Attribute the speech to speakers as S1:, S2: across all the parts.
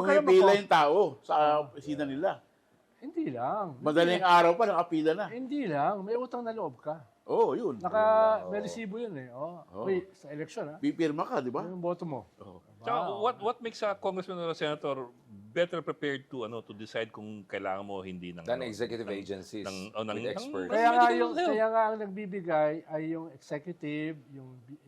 S1: pumipila yung tao sa opisina nila.
S2: Hindi lang.
S1: Madaling araw pa, nakapila na.
S2: Hindi lang. May utang na loob ka.
S1: Oo, yun.
S2: May resibo yun eh. Wait, sa election ha?
S1: Pipirma ka, di ba?
S2: Yung boto mo.
S3: Tsaka, what makes a congressman or a senator better prepared to decide kung kailangan mo o hindi ng
S4: Than executive agencies with experts.
S2: Kaya nga ang nagbibigay ay yung executive,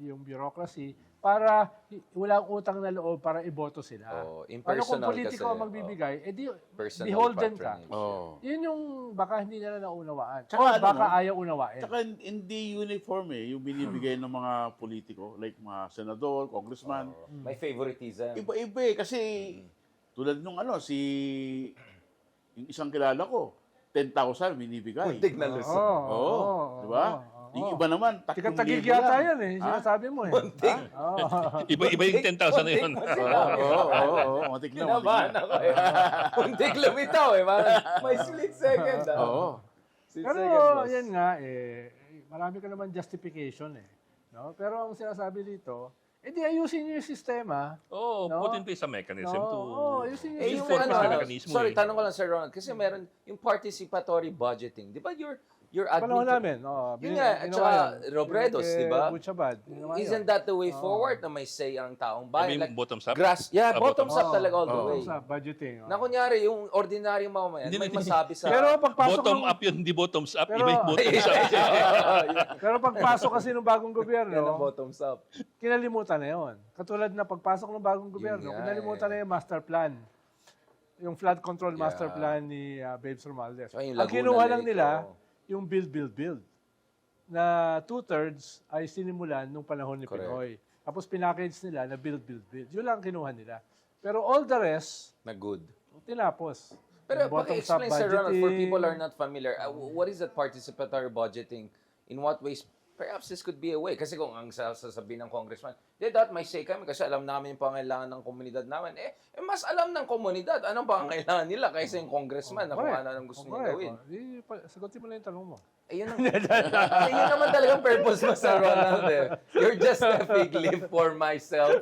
S2: yung bureaucracy, para walang utang na loob para iboto sila.
S4: Oh,
S2: Paano kung
S4: impersonal
S2: politiko
S4: kasi,
S2: ang magbibigay, edi
S4: personal
S2: beholden ka.
S4: patronage.
S1: Oo.
S2: Yun yung baka hindi nila naunawaan.
S1: Tsaka
S2: O
S1: ano,
S2: baka
S1: no?
S2: ayaw unawain.
S1: Tsaka hindi uniform yung binibigay ng mga politiko, like mga senador, congressman.
S4: May favoritism.
S1: Iba-iba kasi tulad nung yung isang kilala ko, 10,000 binibigay.
S4: Muntik na Luzon.
S1: Oo, di ba? Yung iba naman, 3,000
S2: Tika-tagig yata yan eh. Sinasabi mo eh.
S4: Muntik.
S3: Iba yung 10,000 na yun.
S1: Oo, matik na.
S4: Kinabahan ako eh. Muntik lumitaw eh. May split second.
S1: Oo.
S4: Split
S2: Pero
S4: second, boss.
S2: yan nga marami ka naman justification eh. No? Pero ang sinasabi dito, edi ayusin niyo yung sistema.
S3: Oh,
S2: No?
S3: put in place a mechanism to
S2: ayusin niyo
S4: Eh,
S2: yung
S4: yung
S3: enforce
S2: sistema.
S3: the mechanism.
S4: sorry, tanong ko lang Sir Ronald. Kasi meron yung participatory budgeting. Di ba your
S2: Panahon
S4: admin...
S2: namin.
S4: Yun nga, at saka Robredos, di ba?
S2: Butchabad.
S4: Isn't that the way forward na may say ang taong bayan?
S3: Maybe bottoms up?
S4: Bottoms up talaga all the way.
S2: Sa budgeting.
S4: Na kunyari, yung ordinaryong mamamayan, may masabi sa...
S2: Pero pagpasok
S3: Bottom
S2: ng,
S3: up yun, hindi bottoms up.
S2: Pero-
S3: Iba yung bottoms up.
S2: pero pagpasok kasi ng bagong
S4: Yan ang
S2: gobyerno,
S4: bottoms up.
S2: kinalimutan na yon. Katulad na pagpasok ng bagong gobyerno,
S4: nga
S2: kinalimutan na yung master plan. Yung flood control master
S4: Yeah.
S2: plan ni Babes Romualdez.
S4: Tsaka yung
S2: Ang
S4: Laguna
S2: kinuha lang
S4: Lake,
S2: nila,
S4: oo.
S2: yung build. Na 2/3 ay sinimulan nung panahon ni
S4: Correct.
S2: Pinoy. Tapos pinackage nila na build. Yun lang kinuha nila. Pero all the rest,
S4: Na good.
S2: tinapos.
S4: Pero
S2: Yung bottom-up
S4: paki-explain, Sir Ronald, for
S2: budgeting.
S4: people who are not familiar, what is that participatory budgeting? In what ways? Perhaps this could be a way. Kasi kung ang sasabihin ng congressman, that may say kami kasi alam namin yung pangailangan ng komunidad namin. Mas alam ng komunidad anong pangailangan nila kaysa yung congressman na kung
S2: Correct.
S4: ano ang gusto niya
S2: Correct.
S4: gawin.
S2: Sagutin mo lang yung tanong mo.
S4: Yun naman talagang purpose mo, Sir Ronald. You're just a fig leaf for myself.